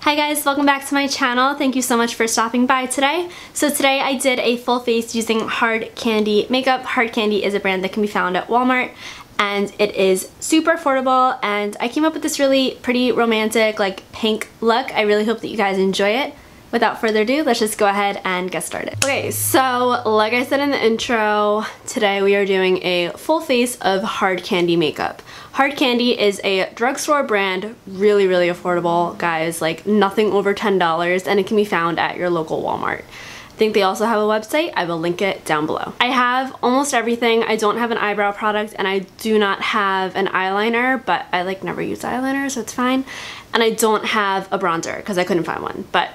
Hi guys, welcome back to my channel. Thank you so much for stopping by today. So today I did a full face using Hard Candy makeup. Hard Candy is a brand that can be found at Walmart and it is super affordable, and I came up with this really pretty romantic like pink look. I really hope that you guys enjoy it. Without further ado, let's just go ahead and get started. Okay, so like I said in the intro, today we are doing a full face of Hard Candy makeup. Hard Candy is a drugstore brand, really affordable, guys, like nothing over $10, and it can be found at your local Walmart. I think they also have a website. I will link it down below. I have almost everything. I don't have an eyebrow product and I do not have an eyeliner, but I like never use eyeliner, so it's fine. And I don't have a bronzer because I couldn't find one, but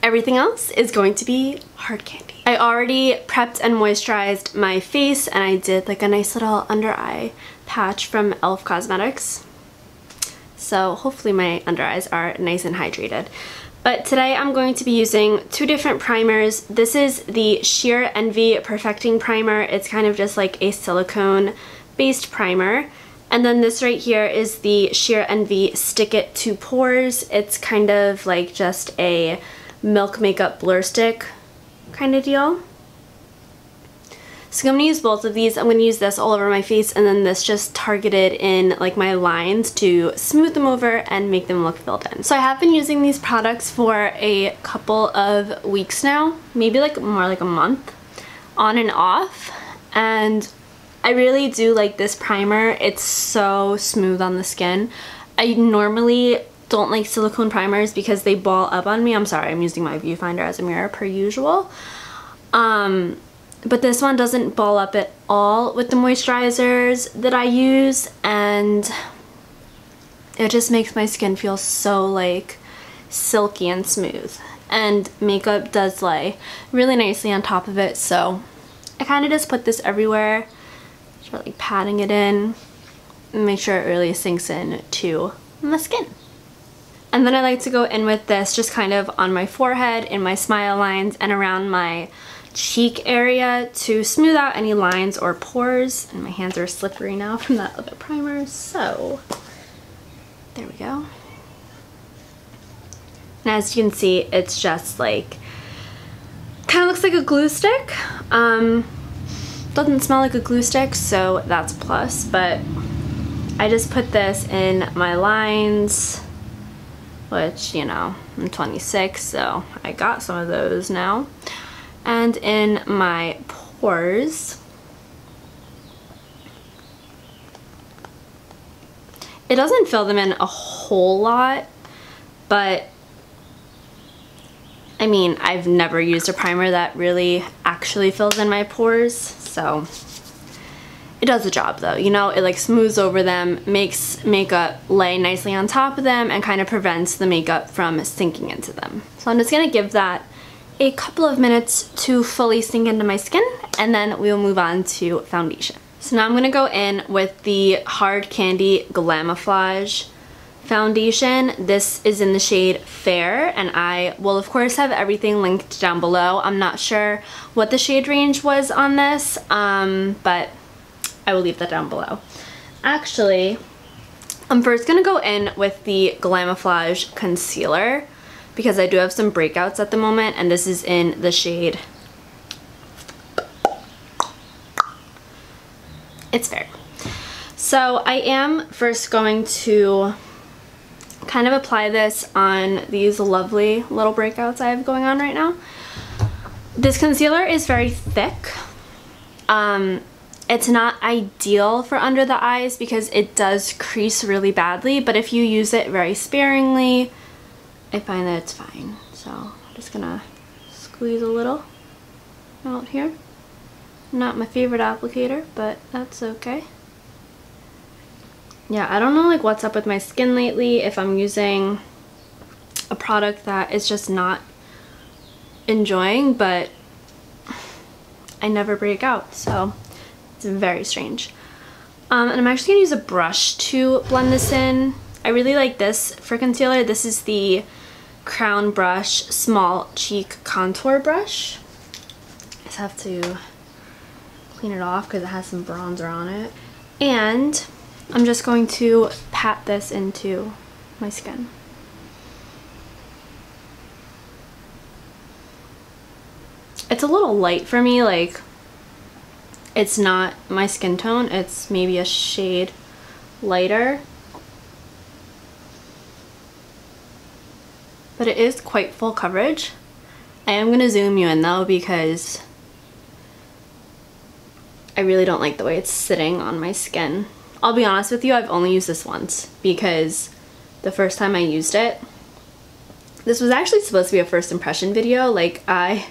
everything else is going to be Hard Candy. I already prepped and moisturized my face, and I did like a nice little under eye patch from e.l.f. Cosmetics. So hopefully my under eyes are nice and hydrated. But today I'm going to be using two different primers. This is the Sheer Envy Perfecting Primer. It's kind of just like a silicone based primer. And then this right here is the Sheer Envy Stick It to Pores. It's kind of like just a Milk Makeup Blur Stick kind of deal. So I'm going to use both of these. I'm going to use this all over my face, and then this just targeted in like my lines to smooth them over and make them look filled in. So I have been using these products for a couple of weeks now, maybe like more like a month, on and off, and I really do like this primer. It's so smooth on the skin. I normally don't like silicone primers because they ball up on me. I'm sorry, I'm using my viewfinder as a mirror per usual. But this one doesn't ball up at all with the moisturizers that I use, and it just makes my skin feel so like silky and smooth. And makeup does lay really nicely on top of it, so I kind of just put this everywhere, start like patting it in, and make sure it really sinks in to my skin. And then I like to go in with this just kind of on my forehead, in my smile lines, and around my cheek area to smooth out any lines or pores. And my hands are slippery now from that other primer, so there we go. And as you can see, it's just like, kind of looks like a glue stick. Doesn't smell like a glue stick, so that's a plus, but I just put this in my lines, which, you know, I'm 26, so I got some of those now. And in my pores. It doesn't fill them in a whole lot, but I mean, I've never used a primer that really actually fills in my pores, so it does the job though. You know, it like smooths over them, makes makeup lay nicely on top of them, and kind of prevents the makeup from sinking into them. So I'm just gonna give that a couple of minutes to fully sink into my skin, and then we'll move on to foundation. So now I'm gonna go in with the Hard Candy Glamoflage foundation. This is in the shade Fair, and I will of course have everything linked down below. I'm not sure what the shade range was on this, but I will leave that down below. Actually, I'm first gonna go in with the Glamoflage Concealer because I do have some breakouts at the moment, and this is in the shade It's Fair. So I am first going to kind of apply this on these lovely little breakouts I have going on right now. This concealer is very thick. It's not ideal for under the eyes because it does crease really badly, but if you use it very sparingly, I find that it's fine. So I'm just gonna squeeze a little out here. Not my favorite applicator, but that's okay. Yeah, I don't know like what's up with my skin lately, if I'm using a product that is just not enjoying, but I never break out, so it's very strange. And I'm actually gonna use a brush to blend this in. I really like this for concealer. This is the Crown Brush Small Cheek Contour Brush. I just have to clean it off because it has some bronzer on it. And I'm just going to pat this into my skin. it's a little light for me. Like, it's not my skin tone. It's maybe a shade lighter. But it is quite full coverage. I am going to zoom you in though because I really don't like the way it's sitting on my skin. I'll be honest with you, I've only used this once because the first time I used it, this was actually supposed to be a first impression video. Like, I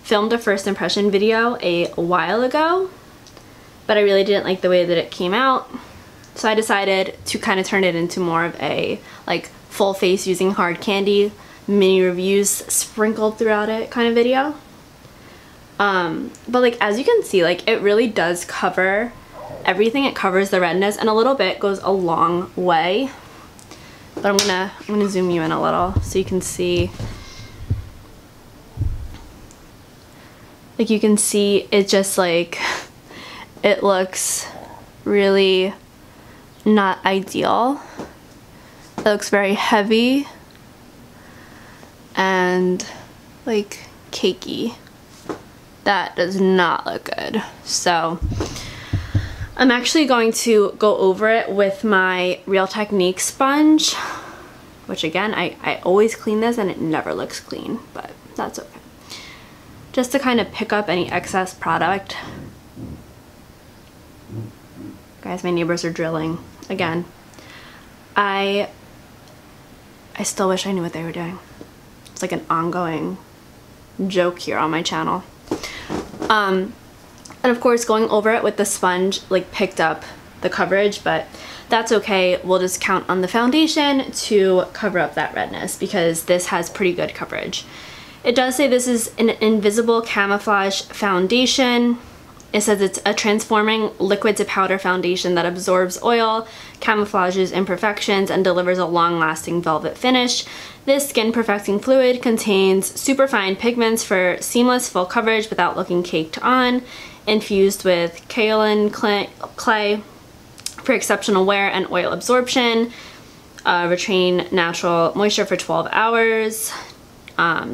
filmed a first impression video a while ago, but I really didn't like the way that it came out. So I decided to kind of turn it into more of a like full face using hard candy, mini reviews sprinkled throughout it kind of video. But like, as you can see, like, it really does cover everything. It covers the redness, and a little bit goes a long way. But I'm gonna zoom you in a little so you can see. Like, you can see it just like, it looks really not ideal. It looks very heavy and like cakey. That does not look good. So I'm actually going to go over it with my Real Technique sponge, which again, I always clean this and it never looks clean, but that's okay. Just to kind of pick up any excess product. Guys, my neighbors are drilling again. I still wish I knew what they were doing. It's like an ongoing joke here on my channel. And of course, going over it with the sponge like picked up the coverage, but that's okay. We'll just count on the foundation to cover up that redness because this has pretty good coverage. It does say this is an invisible camouflage foundation. It says it's a transforming liquid to powder foundation that absorbs oil, camouflages imperfections, and delivers a long-lasting velvet finish. This skin perfecting fluid contains superfine pigments for seamless full coverage without looking caked on, infused with kaolin clay for exceptional wear and oil absorption, retain natural moisture for 12 hours,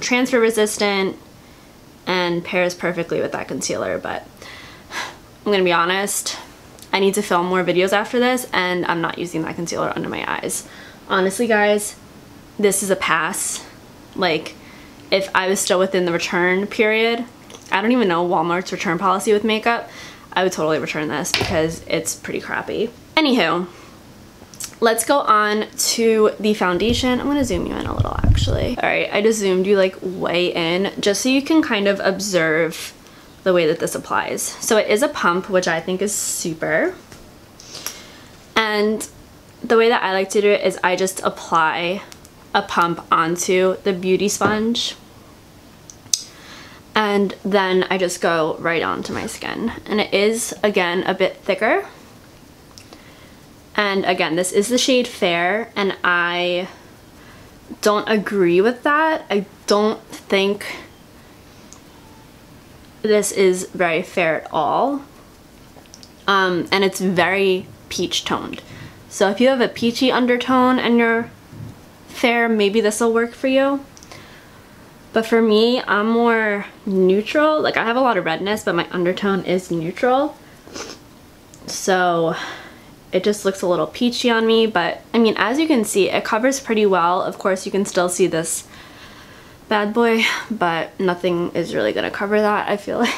transfer resistant, and pairs perfectly with that concealer. But I'm gonna be honest, I need to film more videos after this, and I'm not using that concealer under my eyes. Honestly, guys, this is a pass. Like, if I was still within the return period, I don't even know Walmart's return policy with makeup, I would totally return this because it's pretty crappy. Anywho, let's go on to the foundation. I'm gonna zoom you in a little actually. All right, I just zoomed you like way in just so you can kind of observe the way that this applies. So it is a pump, which I think is super. And the way that I like to do it is I just apply a pump onto the beauty sponge, and then I just go right onto my skin. And it is, again, a bit thicker. And again, this is the shade Fair, and I don't agree with that. I don't think this is very fair at all. And it's very peach toned. So if you have a peachy undertone and you're fair, maybe this will work for you. But for me, I'm more neutral. Like, I have a lot of redness, but my undertone is neutral. So it just looks a little peachy on me. But I mean, as you can see, it covers pretty well. Of course, you can still see this bad boy, but nothing is really gonna cover that, I feel like.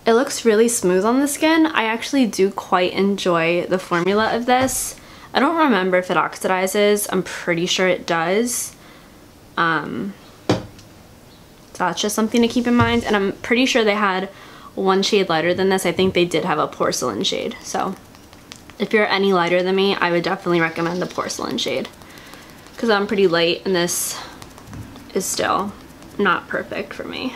It looks really smooth on the skin. I actually do quite enjoy the formula of this. I don't remember if it oxidizes. I'm pretty sure it does. So that's just something to keep in mind. And I'm pretty sure they had one shade lighter than this. I think they did have a porcelain shade. So if you're any lighter than me, I would definitely recommend the porcelain shade, because I'm pretty light and this is still not perfect for me.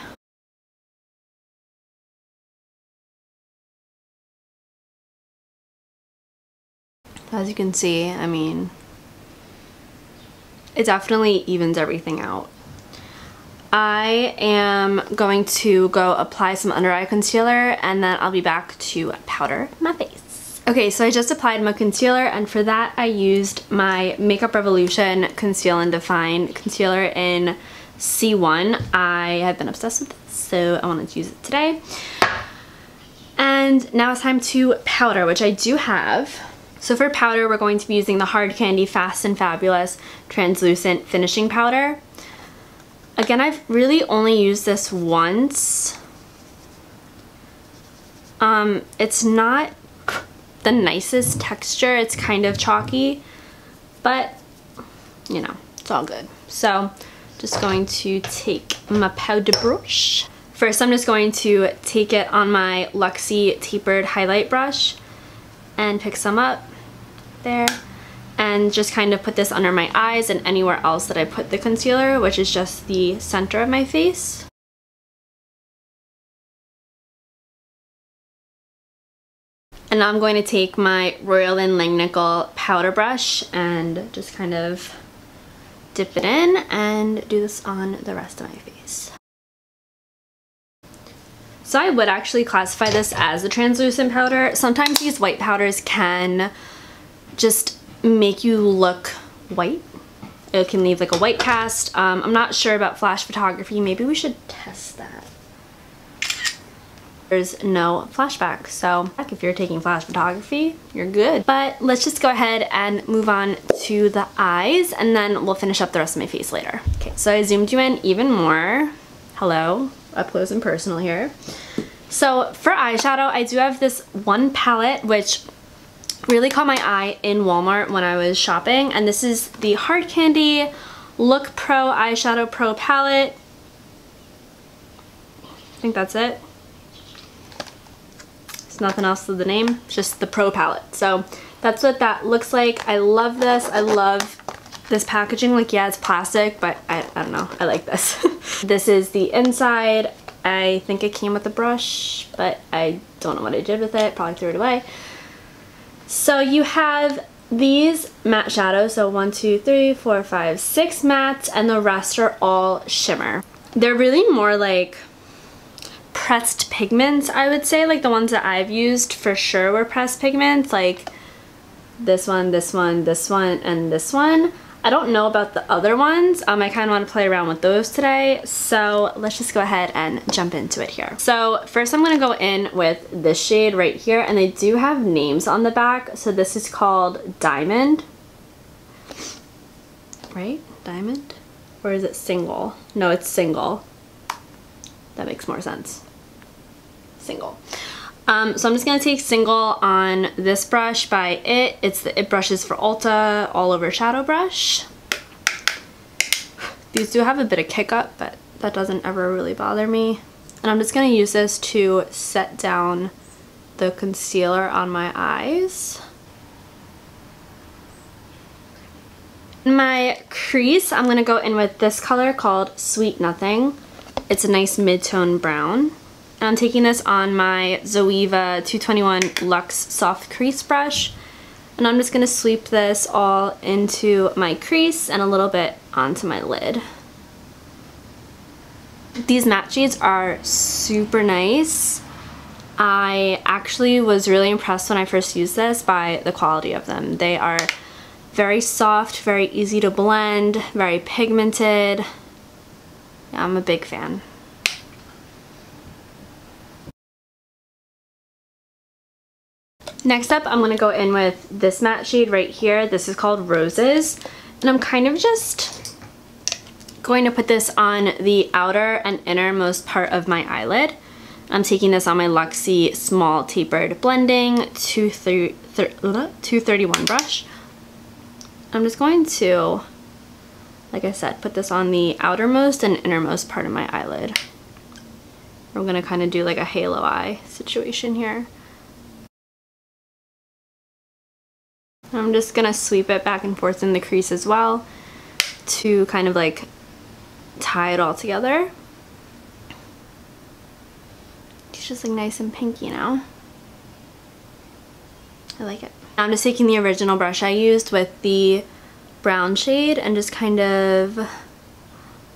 As you can see, I mean, it definitely evens everything out. I am going to go apply some under eye concealer, and then I'll be back to powder my face. Okay, so I just applied my concealer, and for that I used my Makeup Revolution Conceal and Define Concealer in C1. I have been obsessed with this, so I wanted to use it today. And now it's time to powder, which I do have. So for powder, we're going to be using the Hard Candy Fast and Fabulous Translucent Finishing Powder. Again, I've really only used this once. It's not the nicest texture. It's kind of chalky, but you know, it's all good. So just going to take my powder brush. First, I'm just going to take it on my Luxie tapered highlight brush and pick some up there, and just kind of put this under my eyes and anywhere else that I put the concealer, which is just the center of my face. And now I'm going to take my Royal & Langnickel powder brush and just kind of dip it in and do this on the rest of my face. So I would actually classify this as a translucent powder. Sometimes these white powders can just make you look white. It can leave like a white cast. I'm not sure about flash photography. Maybe we should test that. There's no flashback, so if you're taking flash photography, you're good. But let's just go ahead and move on to the eyes, and then we'll finish up the rest of my face later. Okay, so I zoomed you in even more. Hello, up close and personal here. So for eyeshadow, I do have this one palette which really caught my eye in Walmart when I was shopping, and this is the Hard Candy Look Pro Eyeshadow Pro Palette. I think that's it. There's nothing else to the name, it's just the Pro palette. So that's what that looks like. I love this. I love this packaging. Like, yeah, it's plastic, but I don't know, I like this. This is the inside. I think it came with a brush, but I don't know what I did with it. Probably threw it away. So you have these matte shadows. So 1, 2, 3, 4, 5, 6 mattes, and the rest are all shimmer. They're really more like pressed pigments, I would say. Like the ones that I've used for sure were pressed pigments, like this one, this one, this one, and this one. I don't know about the other ones. I kind of want to play around with those today, so let's just go ahead and jump into it here. So first I'm going to go in with this shade right here, and they do have names on the back. So this is called Diamond, right? Diamond? Or is it Single? No, it's Single. That makes more sense. Single. So I'm just going to take Single on this brush by IT. It's the IT Brushes for Ulta All Over Shadow Brush. These do have a bit of kick up, but that doesn't ever really bother me. And I'm just going to use this to set down the concealer on my eyes. In my crease, I'm going to go in with this color called Sweet Nothing. It's a nice mid-tone brown. And I'm taking this on my Zoeva 221 Luxe Soft Crease Brush. And I'm just going to sweep this all into my crease and a little bit onto my lid. These matte shades are super nice. I actually was really impressed when I first used this by the quality of them. They are very soft, very easy to blend, very pigmented. Yeah, I'm a big fan. Next up, I'm going to go in with this matte shade right here. This is called Roses. And I'm kind of just going to put this on the outer and innermost part of my eyelid. I'm taking this on my Luxie Small Tapered Blending 231 brush. I'm just going to, like I said, put this on the outermost and innermost part of my eyelid. We're going to kind of do like a halo eye situation here. I'm just going to sweep it back and forth in the crease as well to kind of like tie it all together. It's just like nice and pinky now. I like it. Now I'm just taking the original brush I used with the brown shade and just kind of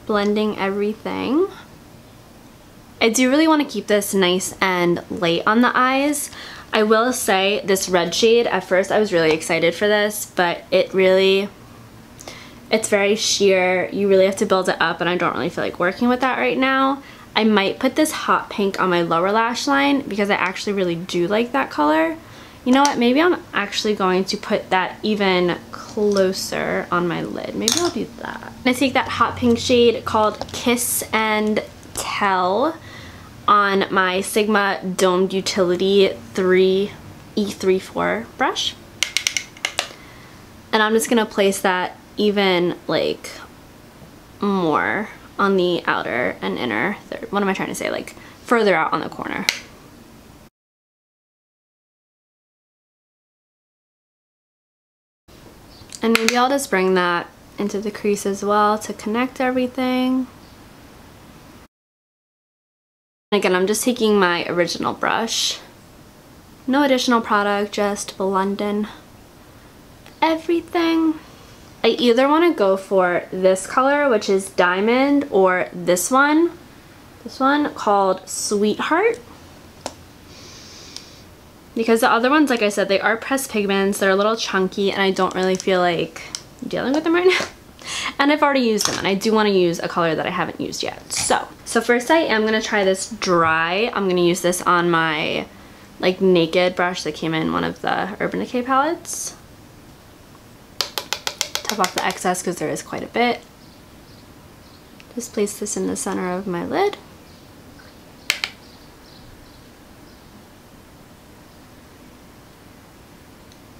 blending everything. I do really want to keep this nice and light on the eyes. I will say this red shade, at first I was really excited for this, but it's very sheer. You really have to build it up, and I don't really feel like working with that right now. I might put this hot pink on my lower lash line because I actually really do like that color. You know what, maybe I'm actually going to put that even closer on my lid. Maybe I'll do that. I'm gonna take that hot pink shade called Kiss and Tell on my Sigma Domed Utility E34 brush. And I'm just gonna place that even like more on the outer and inner third. What am I trying to say? Like further out on the corner. And maybe I'll just bring that into the crease as well to connect everything. And again, I'm just taking my original brush. No additional product, just blending everything. I either want to go for this color, which is Diamond, or this one called Sweetheart. Because the other ones, like I said, they are pressed pigments, they're a little chunky, and I don't really feel like dealing with them right now. And I've already used them, and I do want to use a color that I haven't used yet. So first I am going to try this dry. I'm going to use this on my like naked brush that came in one of the Urban Decay palettes. Top off the excess because there is quite a bit. Just place this in the center of my lid.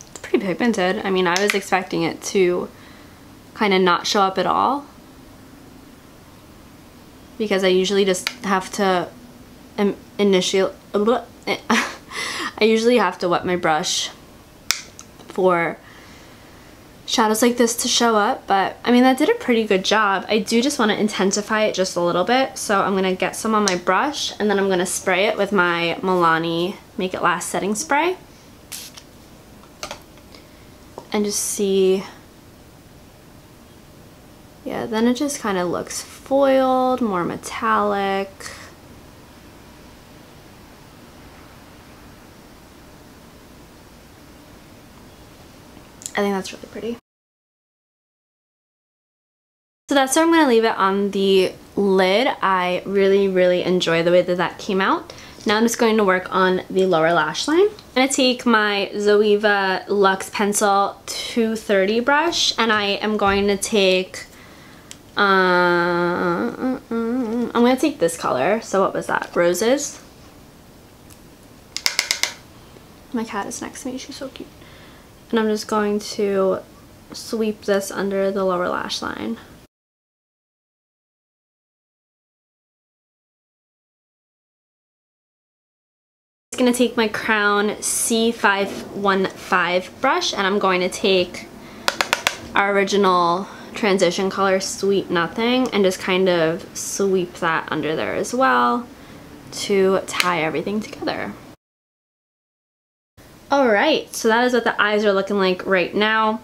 It's pretty pigmented. I mean, I was expecting it to kind of not show up at all, because I usually just have to I usually have to wet my brush for shadows like this to show up, but I mean that did a pretty good job. I do just want to intensify it just a little bit, so I'm gonna get some on my brush and then I'm gonna spray it with my Milani Make It Last setting spray and just see. Yeah, then it just kind of looks foiled, more metallic. I think that's really pretty. So that's where I'm going to leave it on the lid. I really enjoy the way that that came out. Now I'm just going to work on the lower lash line. I'm going to take my Zoeva Luxe Pencil 230 brush, and I am going to take I'm going to take this color. So what was that? Roses. My cat is next to me. She's so cute. And I'm just going to sweep this under the lower lash line. I'm going to take my Crown C515 brush, and I'm going to take our original transition color Sweet Nothing and just kind of sweep that under there as well to tie everything together. Alright, so that is what the eyes are looking like right now.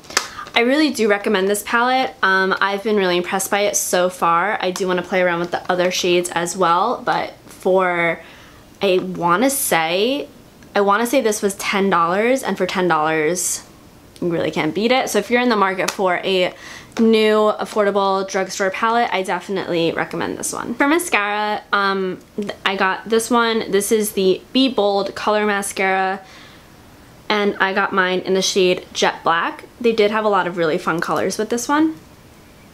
I really do recommend this palette. I've been really impressed by it so far. I do want to play around with the other shades as well, but I want to say this was $10, and for $10 you really can't beat it. So if you're in the market for a new affordable drugstore palette, I definitely recommend this one. For mascara, I got this one. This is the Be Bold Color Mascara, and I got mine in the shade Jet Black. They did have a lot of really fun colors with this one.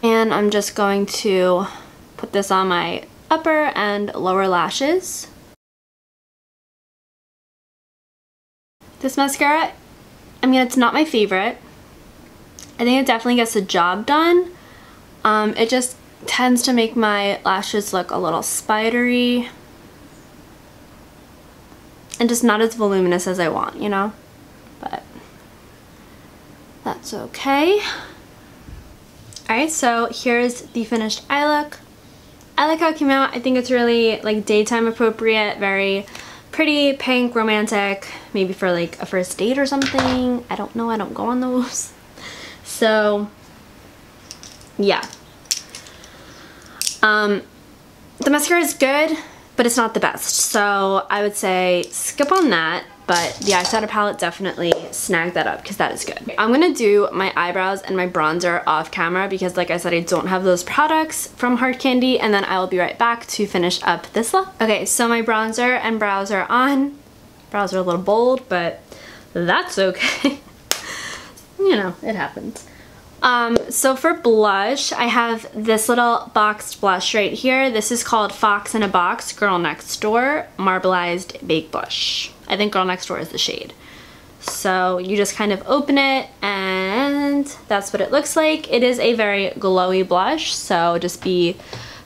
And I'm just going to put this on my upper and lower lashes. This mascara, I mean, it's not my favorite. I think it definitely gets the job done. It just tends to make my lashes look a little spidery and just not as voluminous as I want, you know? But that's okay. Alright, so here's the finished eye look. I like how it came out. I think it's really like daytime appropriate, very pretty, pink, romantic, maybe for like a first date or something. I don't know, I don't go on those. So yeah. The mascara is good, but it's not the best. So I would say skip on that. but the eyeshadow palette definitely snagged that up because that is good. I'm gonna do my eyebrows and my bronzer off camera because like I said, I don't have those products from Hard Candy, and then I will be right back to finish up this look. Okay, so my bronzer and brows are on. Brows are a little bold, but that's okay. You know, it happens. So for blush, I have this little boxed blush right here. This is called Fox in a Box Girl Next Door Marbleized Baked Blush. I think Girl Next Door is the shade. So you just kind of open it and that's what it looks like. It is a very glowy blush, so just be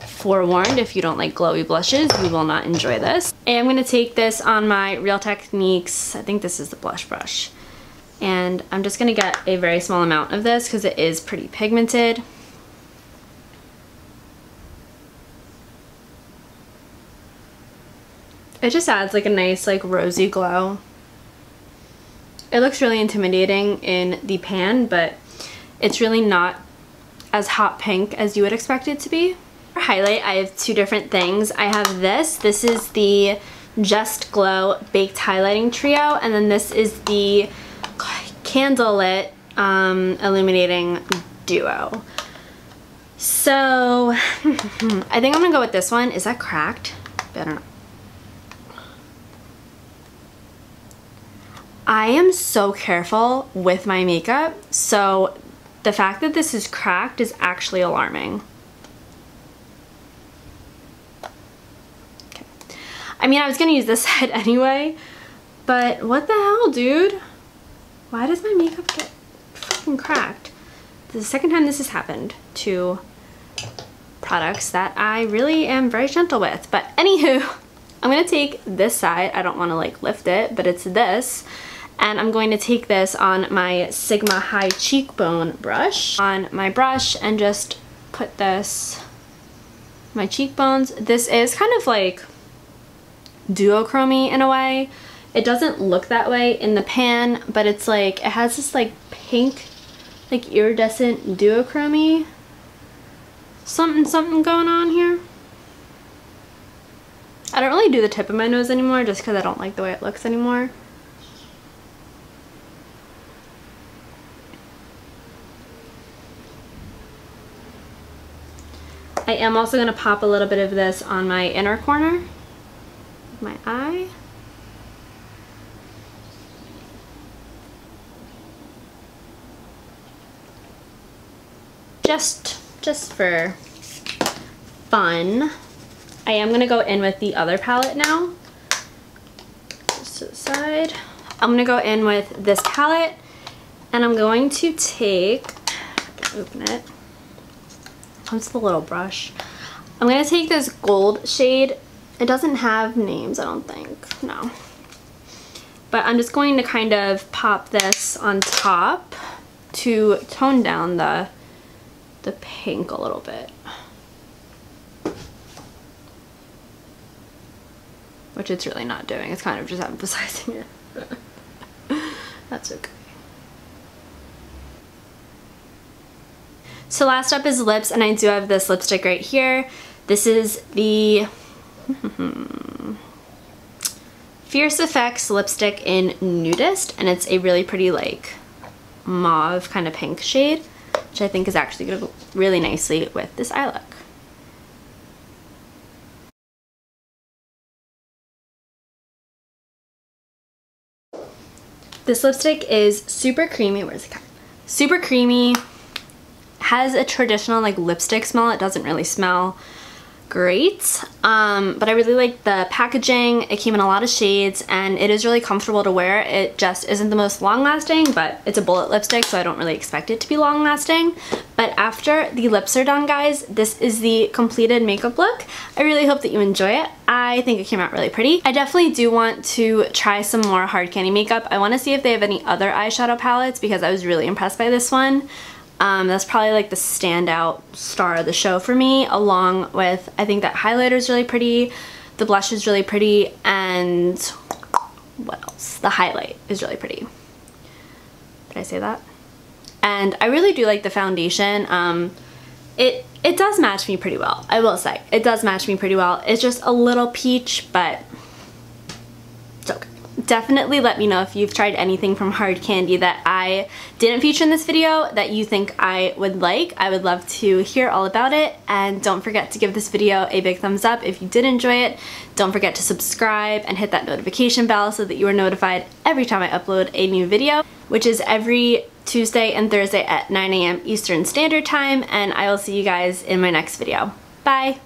forewarned, if you don't like glowy blushes, you will not enjoy this. And I'm going to take this on my Real Techniques, I think this is the blush brush. And I'm just going to get a very small amount of this because it is pretty pigmented. It just adds like a nice like rosy glow. It looks really intimidating in the pan, but it's really not as hot pink as you would expect it to be. For highlight, I have two different things. I have this. This is the Just Glow Baked Highlighting Trio, and then this is the Candlelit Illuminating Duo. So I think I'm gonna go with this one. Is that cracked? I don't know. I am so careful with my makeup, so the fact that this is cracked is actually alarming. Okay. I mean, I was gonna use this side anyway, but what the hell, dude? Why does my makeup get fucking cracked? This is the second time this has happened to products that I really am very gentle with. But anywho, I'm gonna take this side. I don't wanna like lift it, but it's this. And I'm going to take this on my Sigma High Cheekbone brush. On my brush and just put this on my cheekbones. This is kind of like duochrome-y in a way. It doesn't look that way in the pan, but it's like, it has this like pink, like iridescent duochrome-y something going on here. I don't really do the tip of my nose anymore just because I don't like the way it looks anymore. I am also going to pop a little bit of this on my inner corner of my eye. Just for fun. I am going to go in with the other palette now. Just to the side. I'm going to go in with this palette and I'm going to take, open it. Comes with a little brush. I'm going to take this gold shade. It doesn't have names, I don't think. No. But I'm just going to kind of pop this on top to tone down the pink a little bit. Which it's really not doing. It's kind of just emphasizing it. That's okay. So last up is lips, and I do have this lipstick right here. This is the Fierce Effects lipstick in Nudist, and it's a really pretty like mauve kind of pink shade, which I think is actually going to go really nicely with this eye look. This lipstick is super creamy. Where's the cat? Super creamy. Has a traditional like lipstick smell. It doesn't really smell great, but I really like the packaging. It came in a lot of shades and it is really comfortable to wear. It just isn't the most long lasting, but it's a bullet lipstick, so I don't really expect it to be long lasting. But after the lips are done, guys, this is the completed makeup look. I really hope that you enjoy it. I think it came out really pretty. I definitely do want to try some more Hard Candy makeup. I want to see if they have any other eyeshadow palettes because I was really impressed by this one. That's probably like the standout star of the show for me, along with, I think that highlighter is really pretty, the blush is really pretty, and what else? The highlight is really pretty. Did I say that? And I really do like the foundation. It does match me pretty well, I will say. It does match me pretty well. It's just a little peach, but it's okay. definitely let me know if you've tried anything from Hard Candy that I didn't feature in this video that you think I would like. I would love to hear all about it, and don't forget to give this video a big thumbs up if you did enjoy it. Don't forget to subscribe and hit that notification bell so that you are notified every time I upload a new video, which is every Tuesday and Thursday at 9 a.m. Eastern Standard Time, and I will see you guys in my next video. Bye!